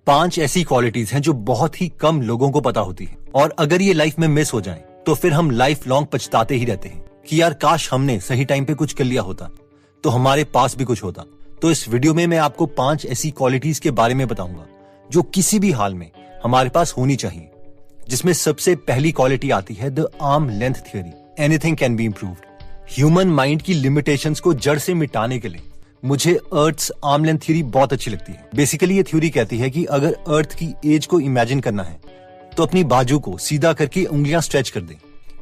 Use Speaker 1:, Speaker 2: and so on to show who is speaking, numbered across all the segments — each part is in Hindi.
Speaker 1: 5 ऐसी क्वालिटीज हैं जो बहुत ही कम लोगों को पता होती है, और अगर ये लाइफ में मिस हो जाएं, तो फिर हम लाइफ लॉन्ग पछताते ही रहते हैं कि यार काश हमने सही टाइम पे कुछ कर लिया होता तो हमारे पास भी कुछ होता। तो इस वीडियो में मैं आपको 5 ऐसी क्वालिटीज के बारे में बताऊंगा जो किसी भी हाल में हमारे पास होनी चाहिए, जिसमें सबसे पहली क्वालिटी आती है the arm length theory. Anything can be improved. Human mind की लिमिटेशंस को जड़ से मिटाने के लिए मुझे अर्थ्स आर्म लेंथ थ्योरी बहुत अच्छी लगती है। बेसिकली ये थ्योरी कहती है कि अगर अर्थ की एज को इमेजिन करना है तो अपनी बाजू को सीधा करके उंगलियां स्ट्रेच कर दें।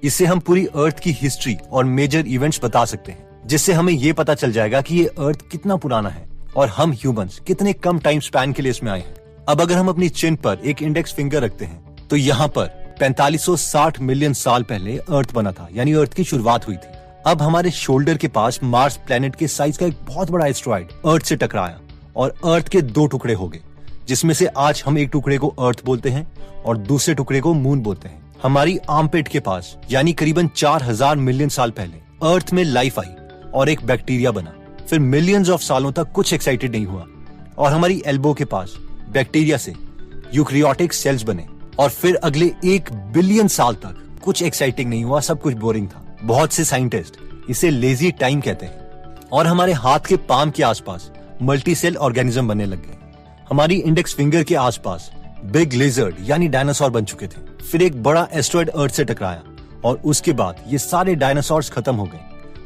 Speaker 1: इससे हम पूरी अर्थ की हिस्ट्री और मेजर इवेंट्स बता सकते हैं, जिससे हमें ये पता चल जाएगा कि ये अर्थ कितना पुराना है और हम ह्यूमंस कितने कम टाइम स्पैन के लिए इसमें आए हैं। अब अगर हम अपनी चिन पर एक इंडेक्स फिंगर रखते हैं तो यहाँ पर 4560 मिलियन साल पहले अर्थ बना था, यानी अर्थ की शुरुआत हुई थी। अब हमारे शोल्डर के पास मार्स प्लेनेट के साइज का एक बहुत बड़ा एस्टेरॉयड अर्थ से टकराया और अर्थ के 2 टुकड़े हो गए, जिसमें से आज हम एक टुकड़े को अर्थ बोलते हैं और दूसरे टुकड़े को मून बोलते हैं। हमारी आर्मपिट के पास यानी करीबन 4000 मिलियन साल पहले अर्थ में लाइफ आई और एक बैक्टीरिया बना। फिर मिलियंस ऑफ सालों तक कुछ एक्साइटेड नहीं हुआ और हमारी एल्बो के पास बैक्टीरिया से यूकैरियोटिक सेल्स बने और फिर अगले 1 बिलियन साल तक कुछ एक्साइटिंग नहीं हुआ, सब कुछ बोरिंग था। बहुत से साइंटिस्ट इसे लेजी टाइम कहते हैं और हमारे हाथ के पाम के आसपास मल्टी सेल ऑर्गेनिज्म बनने लग गए। हमारी इंडेक्स फिंगर के आसपास बिग लिजर्ड यानी डायनासोर बन चुके थे। फिर एक बड़ा एस्टेरॉयड अर्थ से टकराया और उसके बाद ये सारे डायनासोर्स खत्म हो गए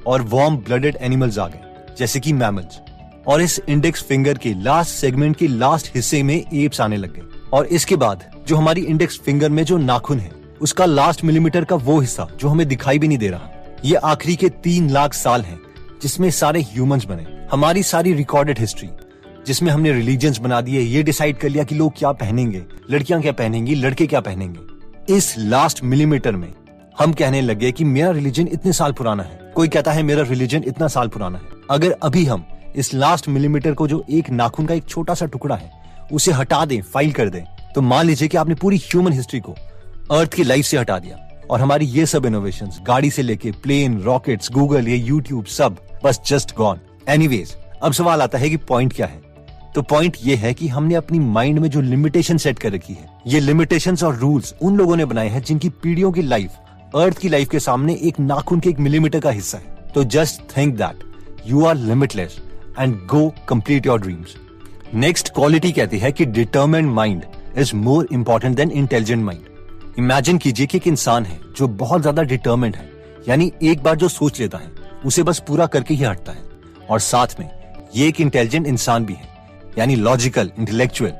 Speaker 1: और वार्म ब्लडेड एनिमल्स आ गए, जैसे कि मैमल्स। और इस इंडेक्स फिंगर के लास्ट सेगमेंट के लास्ट हिस्से में एप्स आने लग गए। और इसके बाद जो हमारी इंडेक्स फिंगर में जो नाखून है उसका लास्ट मिलीमीटर का वो हिस्सा जो हमें दिखाई भी नहीं दे रहा, ये आखिरी के 3 लाख साल हैं जिसमें सारे ह्यूमंस बने। हमारी सारी रिकॉर्डेड हिस्ट्री जिसमें हमने रिलीजन्स बना दिए, ये डिसाइड कर लिया कि लोग क्या पहनेंगे, लड़कियां क्या पहनेंगी, लड़के क्या पहनेंगे। इस लास्ट मिलीमीटर में हम कहने लगे कि मेरा रिलीजन इतने साल पुराना है, कोई कहता है मेरा रिलीजन इतना साल पुराना है। अगर अभी हम इस लास्ट मिलीमीटर को जो एक नाखून का एक छोटा सा टुकड़ा है उसे हटा दें, फाइल कर दें, तो मान लीजिए कि आपने पूरी ह्यूमन हिस्ट्री को अर्थ की लाइफ से हटा दिया और हमारी ये सब इनोवेशंस, गाड़ी से लेके प्लेन, रॉकेट्स, गूगल, ये यूट्यूब, सब बस जस्ट गॉन। एनीवेज, अब सवाल आता है कि पॉइंट क्या है। तो पॉइंट ये है कि हमने अपनी माइंड में जो लिमिटेशन सेट कर रखी है, ये लिमिटेशंस और रूल्स उन लोगों ने बनाए हैं जिनकी पीढ़ियों की लाइफ अर्थ की लाइफ के सामने एक नाखून के 1 मिलीमीटर का हिस्सा है। तो just think that you are limitless and go complete your dreams. Next quality कहती है कि determined mind is more important than intelligent mind. Imagine कीजिए कि एक इंसान है जो बहुत ज्यादा डिटरमिन्ड है, यानी एक बार जो सोच लेता है उसे बस पूरा करके ही हटता है, और साथ में ये एक इंटेलिजेंट इंसान भी है, यानी लॉजिकल, इंटेलेक्चुअल।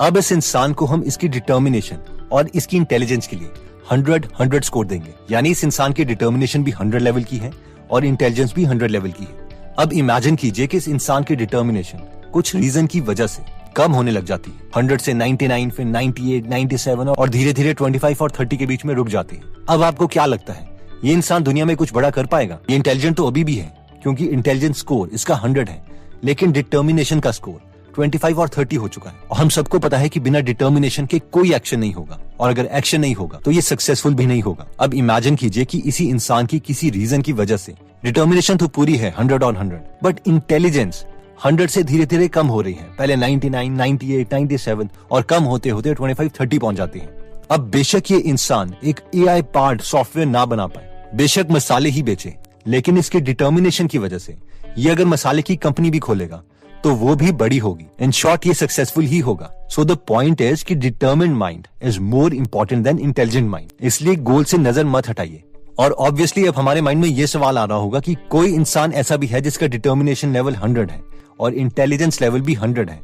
Speaker 1: अब इस इंसान को हम इसकी डिटर्मिनेशन और इसकी इंटेलिजेंस के लिए 100 स्कोर देंगे, यानी इस इंसान की डिटर्मिनेशन भी 100 लेवल की है और इंटेलिजेंस भी 100 लेवल की है। अब इमेजिन कीजिए कि इस इंसान की डिटर्मिनेशन कुछ रीजन की वजह से कम होने लग जाती है, 100 से 99, फिर 98, 97 और धीरे धीरे 25 और 30 के बीच में रुक जाती है। अब आपको क्या लगता है, ये इंसान दुनिया में कुछ बड़ा कर पाएगा? ये इंटेलिजेंट तो अभी भी है, क्योंकि इंटेलिजेंस स्कोर इसका 100 है, लेकिन डिटर्मिनेशन का स्कोर 25 और 30 हो चुका है। और हम सबको पता है कि बिना डिटर्मिनेशन के कोई एक्शन नहीं होगा, और अगर एक्शन नहीं होगा तो ये सक्सेसफुल भी नहीं होगा। अब इमेजिन कीजिए कि इसी इंसान की किसी रीजन की वजह से डिटर्मिनेशन तो पूरी है 100 और 100, बट इंटेलिजेंस 100 से धीरे धीरे कम हो रही है। पहले 99, 98, 97 और कम होते होते 25, 30 पहुंच जाती है। अब बेशक ये इंसान एक AI पार्ट सॉफ्टवेयर ना बना पाए, बेशक मसाले ही बेचे, लेकिन इसके डिटर्मिनेशन की वजह से ये अगर मसाले की कंपनी भी खोलेगा तो वो भी बड़ी होगी। इन शॉर्ट ये सक्सेसफुल ही होगा। सो द पॉइंट इज कि determined mind is more important than intelligent mind. इसलिए गोल से नजर मत हटाइए। और ऑब्वियसली अब हमारे माइंड में ये सवाल आ रहा होगा कि कोई इंसान ऐसा भी है जिसका डिटर्मिनेशन लेवल 100 है और इंटेलिजेंस लेवल भी 100 है,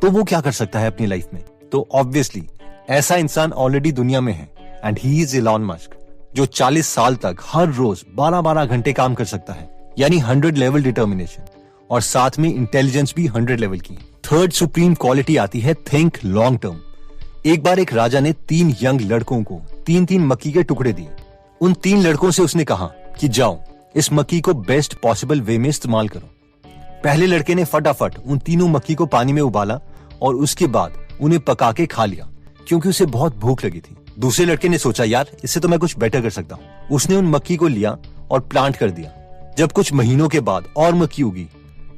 Speaker 1: तो वो क्या कर सकता है अपनी लाइफ में? तो ऑब्वियसली ऐसा इंसान ऑलरेडी दुनिया में है, and he is Elon Musk, जो 40 साल तक हर रोज 12-12 घंटे काम कर सकता है, यानी 100 लेवल डिटर्मिनेशन, और साथ में इंटेलिजेंस भी 100 लेवल की। थर्ड सुप्रीम क्वालिटी आती है थिंक लॉन्ग टर्म। एक बार एक राजा ने 3 यंग लड़कों को 3-3 मक्की के टुकड़े दिए। उन 3 लड़कों से उसने कहा कि जाओ इस मक्की को बेस्ट पॉसिबल वे में इस्तेमाल करो। पहले लड़के ने फटाफट उन तीनों मक्की को पानी में उबाला और उसके बाद उन्हें पका के खा लिया, क्योंकि उसे बहुत भूख लगी थी। दूसरे लड़के ने सोचा, यार इससे तो मैं कुछ बेटर कर सकता हूँ। उसने उन मक्की को लिया और प्लांट कर दिया। जब कुछ महीनों के बाद और मक्की उगी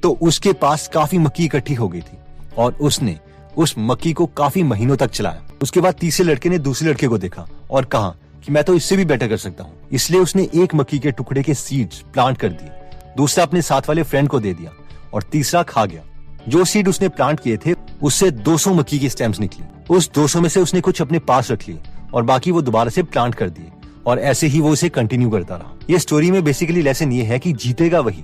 Speaker 1: तो उसके पास काफी मक्की इकट्ठी हो गई थी और उसने उस मक्की को काफी महीनों तक चलाया। उसके बाद तीसरे लड़के ने दूसरे लड़के को देखा और कहा कि मैं तो इससे भी बेटर कर सकता हूँ। इसलिए उसने एक मक्की के टुकड़े के सीड्स प्लांट कर दिए, दूसरा अपने साथ वाले फ्रेंड को दे दिया और तीसरा खा गया। जो सीड उसने प्लांट किए थे उससे 200 मक्की की स्टेम्स निकली। उस 200 में से उसने कुछ अपने पास रख लिए और बाकी वो दोबारा से प्लांट कर दिए और ऐसे ही वो इसे कंटिन्यू करता रहा। ये स्टोरी में बेसिकली लेसन ये है कि जीतेगा वही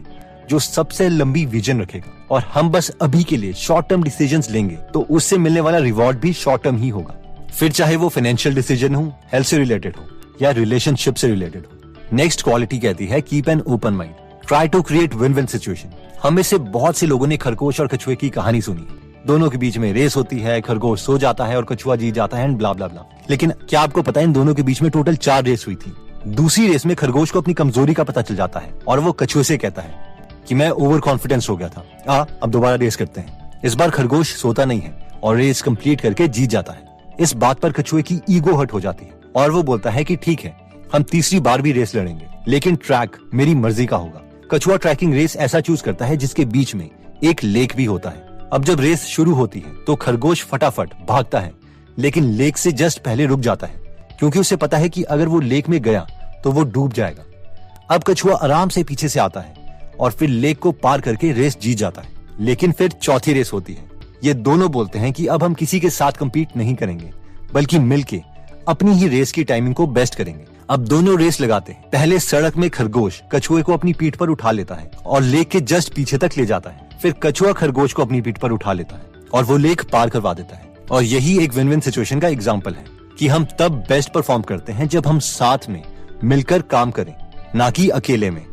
Speaker 1: जो सबसे लंबी विजन रखेगा, और हम बस अभी के लिए शॉर्ट टर्म डिसीजंस लेंगे तो उससे मिलने वाला रिवॉर्ड भी शॉर्ट टर्म ही होगा, फिर चाहे वो फाइनेंशियल डिसीजन हो, हेल्थ से रिलेटेड हो या रिलेशनशिप से रिलेटेड हो। नेक्स्ट क्वालिटी कहती है keep an open mind, try to create win win situation. हमें से बहुत से लोगों ने खरगोश और कछुए की कहानी सुनी है। दोनों के बीच में रेस होती है, खरगोश सो जाता है और कछुआ जीत जाता है एंड ब्ला ब्ला ब्ला। लेकिन क्या आपको पता है इन दोनों के बीच में टोटल 4 रेस हुई थी। दूसरी रेस में खरगोश को अपनी कमजोरी का पता चल जाता है और वो कछुए से कहता है कि मैं ओवर कॉन्फिडेंस हो गया था, अब दोबारा रेस करते हैं। इस बार खरगोश सोता नहीं है और रेस कंप्लीट करके जीत जाता है। इस बात पर कछुए की ईगो हर्ट हो जाती है और वो बोलता है कि ठीक है, हम तीसरी बार भी रेस लड़ेंगे, लेकिन ट्रैक मेरी मर्जी का होगा। कछुआ ट्रैकिंग रेस ऐसा चूज करता है जिसके बीच में एक लेक भी होता है। अब जब रेस शुरू होती है तो खरगोश फटाफट भागता है, लेकिन लेक से जस्ट पहले रुक जाता है क्योंकि उसे पता है कि अगर वो लेक में गया तो वो डूब जाएगा। अब कछुआ आराम से पीछे से आता है और फिर लेक को पार करके रेस जीत जाता है। लेकिन फिर चौथी रेस होती है। ये दोनों बोलते हैं कि अब हम किसी के साथ कम्पीट नहीं करेंगे, बल्कि मिलके अपनी ही रेस की टाइमिंग को बेस्ट करेंगे। अब दोनों रेस लगाते हैं। पहले सड़क में खरगोश कछुए को अपनी पीठ पर उठा लेता है और लेक के जस्ट पीछे तक ले जाता है। फिर कछुआ खरगोश को अपनी पीठ पर उठा लेता है और वो लेक पार करवा देता है। और यही एक विन विन सिचुएशन का एग्जाम्पल है कि हम तब बेस्ट परफॉर्म करते हैं जब हम साथ में मिलकर काम करें, ना कि अकेले में।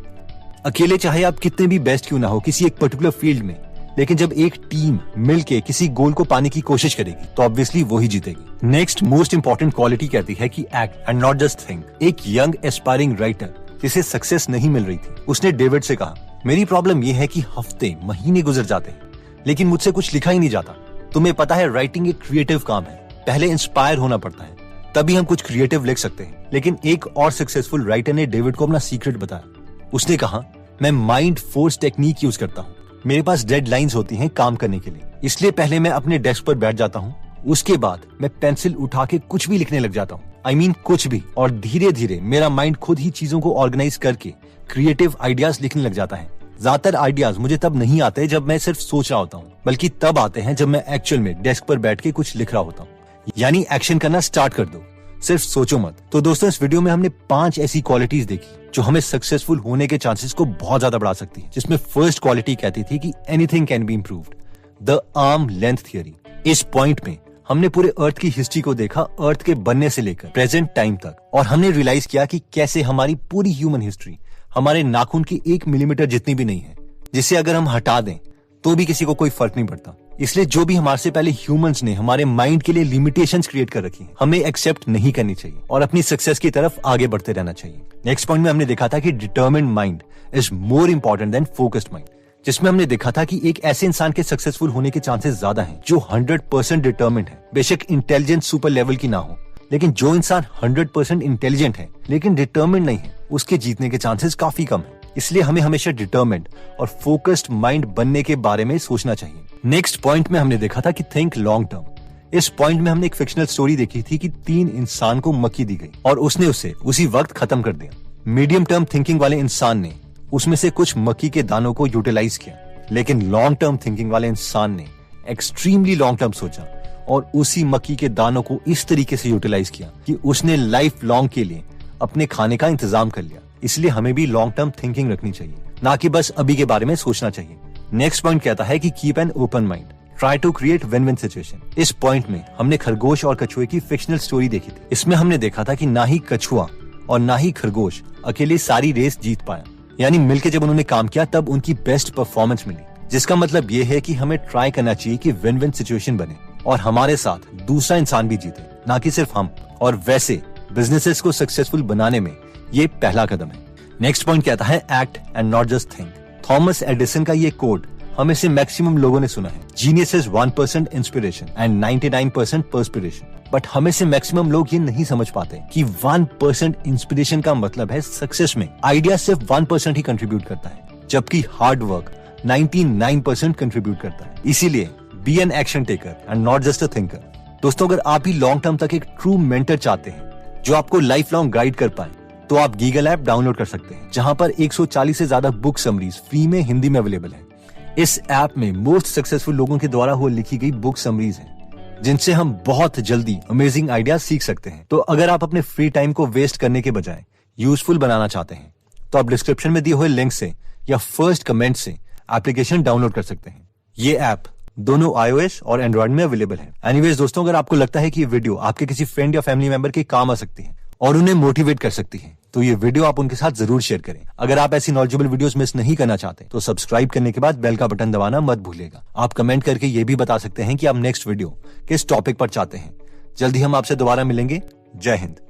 Speaker 1: अकेले चाहे आप कितने भी बेस्ट क्यों ना हो किसी एक पर्टिकुलर फील्ड में, लेकिन जब एक टीम मिलके किसी गोल को पाने की कोशिश करेगी तो ऑब्वियसली वो ही जीतेगी। नेक्स्ट मोस्ट इंपॉर्टेंट क्वालिटी कहती है कि act and not just think. एक यंग एस्पायरिंग राइटर जिसे सक्सेस नहीं मिल रही थी, उसने डेविड से कहा, मेरी प्रॉब्लम ये है कि हफ्ते महीने गुजर जाते हैं लेकिन मुझसे कुछ लिखा ही नहीं जाता। तुम्हें पता है राइटिंग एक क्रिएटिव काम है, पहले इंस्पायर होना पड़ता है तभी हम कुछ क्रिएटिव लिख सकते हैं। लेकिन एक और सक्सेसफुल राइटर ने डेविड को अपना सीक्रेट बताया। उसने कहा, मैं माइंड फोर्स टेक्निक यूज करता हूँ। मेरे पास डेडलाइंस होती हैं काम करने के लिए, इसलिए पहले मैं अपने डेस्क पर बैठ जाता हूँ, उसके बाद मैं पेंसिल उठा के कुछ भी लिखने लग जाता हूँ। कुछ भी। और धीरे धीरे मेरा माइंड खुद ही चीजों को ऑर्गेनाइज करके क्रिएटिव आइडियाज लिखने लग जाता है। ज्यादातर आइडियाज मुझे तब नहीं आते जब मैं सिर्फ सोच रहा होता हूँ, बल्कि तब आते हैं जब मैं एक्चुअल में डेस्क पर बैठ के कुछ लिख रहा होता हूँ। यानी एक्शन करना स्टार्ट कर दो, सिर्फ सोचो मत। तो दोस्तों, इस वीडियो में हमने 5 ऐसी क्वालिटीज देखी जो हमें सक्सेसफुल होने के चांसेस को बहुत ज्यादा बढ़ा सकती है। जिसमें फर्स्ट क्वालिटी कहती थी कि anything can be improved, the arm length theory. इस पॉइंट में हमने पूरे अर्थ की हिस्ट्री को देखा, अर्थ के बनने से लेकर प्रेजेंट टाइम तक, और हमने रियलाइज किया कि कैसे हमारी पूरी ह्यूमन हिस्ट्री हमारे नाखून की 1 मिलीमीटर जितनी भी नहीं है, जिसे अगर हम हटा दें तो भी किसी को कोई फर्क नहीं पड़ता। इसलिए जो भी हमारे से पहले ह्यूमंस ने हमारे माइंड के लिए लिमिटेशंस क्रिएट कर रखी हैं, हमें एक्सेप्ट नहीं करनी चाहिए और अपनी सक्सेस की तरफ आगे बढ़ते रहना चाहिए। नेक्स्ट पॉइंट में हमने देखा था कि determined mind is more important than focused mind, जिसमें हमने देखा था कि एक ऐसे इंसान के सक्सेसफुल होने के चांसेस ज्यादा हैं जो 100% डिटरमिन्ड है। बेशक इंटेलिजेंस सुपर लेवल की ना हो, लेकिन जो इंसान 100% इंटेलिजेंट है लेकिन डिटरमिन्ड नहीं है, उसके जीतने के चांसेस काफी कम है। इसलिए हमें हमेशा डिटरमिन्ड और फोकस्ड माइंड बनने के बारे में सोचना चाहिए। नेक्स्ट पॉइंट में हमने देखा था कि थिंक लॉन्ग टर्म। इस पॉइंट में हमने एक फिक्शनल स्टोरी देखी थी कि 3 इंसान को मक्की दी गई और उसने उसे उसी वक्त खत्म कर दिया। मीडियम टर्म थिंकिंग वाले इंसान ने उसमें से कुछ मक्की के दानों को यूटिलाइज किया, लेकिन लॉन्ग टर्म थिंकिंग वाले इंसान ने एक्सट्रीमली लॉन्ग टर्म सोचा और उसी मक्की के दानों को इस तरीके से यूटिलाइज किया कि उसने लाइफ लॉन्ग के लिए अपने खाने का इंतजाम कर लिया। इसलिए हमें भी लॉन्ग टर्म थिंकिंग रखनी चाहिए, ना कि बस अभी के बारे में सोचना चाहिए। नेक्स्ट पॉइंट कहता है कि keep an open mind, try to create win win situation. इस पॉइंट में हमने खरगोश और कछुए की फिक्शनल स्टोरी देखी थी। इसमें हमने देखा था कि ना ही कछुआ और ना ही खरगोश अकेले सारी रेस जीत पाया, यानी मिलकर जब उन्होंने काम किया तब उनकी बेस्ट परफॉर्मेंस मिली। जिसका मतलब ये है कि हमें ट्राई करना चाहिए कि विन विन सिचुएशन बने और हमारे साथ दूसरा इंसान भी जीते, ना कि सिर्फ हम। और वैसे बिजनेसेस को सक्सेसफुल बनाने में ये पहला कदम है। नेक्स्ट पॉइंट कहता है act and not just think. Thomas Edison का ये कोड हमें से मैक्सिमम लोगों ने सुना है, genius is 1% inspiration and 99% perspiration. But हमें से मैक्सिमम लोग ये नहीं समझ पाते कि 1% इंस्पिरेशन का मतलब है सक्सेस में आइडिया सिर्फ 1% ही कंट्रीब्यूट करता है, जबकि हार्ड वर्क 99% कंट्रीब्यूट करता है। इसीलिए be an action taker and not just a thinker. दोस्तों, अगर आप भी लॉन्ग टर्म तक एक ट्रू मेंटर चाहते हैं जो आपको लाइफ लॉन्ग गाइड कर पाए, तो आप गीगल ऐप डाउनलोड कर सकते हैं, जहां पर 140 से ज्यादा बुक समरीज फ्री में हिंदी में अवेलेबल है। इस ऐप में मोस्ट सक्सेसफुल लोगों के द्वारा हुआ लिखी गई बुक समरीज हैं, जिनसे हम बहुत जल्दी अमेजिंग आइडिया सीख सकते हैं। तो अगर आप अपने फ्री टाइम को वेस्ट करने के बजाय यूजफुल बनाना चाहते हैं, तो आप डिस्क्रिप्शन में दिए हुए लिंक से या फर्स्ट कमेंट से एप्लीकेशन डाउनलोड कर सकते हैं। ये ऐप दोनों iOS और एंड्रॉइड में अवेलेबल है। एनीवेज दोस्तों, अगर आपको लगता है कि ये वीडियो आपके किसी फ्रेंड या फैमिली मेंबर के काम आ सकती है और उन्हें मोटिवेट कर सकती है, तो ये वीडियो आप उनके साथ जरूर शेयर करें। अगर आप ऐसी नॉलेजेबल वीडियोस मिस नहीं करना चाहते, तो सब्सक्राइब करने के बाद बेल का बटन दबाना मत भूलिएगा। आप कमेंट करके ये भी बता सकते हैं कि आप नेक्स्ट वीडियो किस टॉपिक पर चाहते हैं। जल्दी हम आपसे दोबारा मिलेंगे। जय हिंद।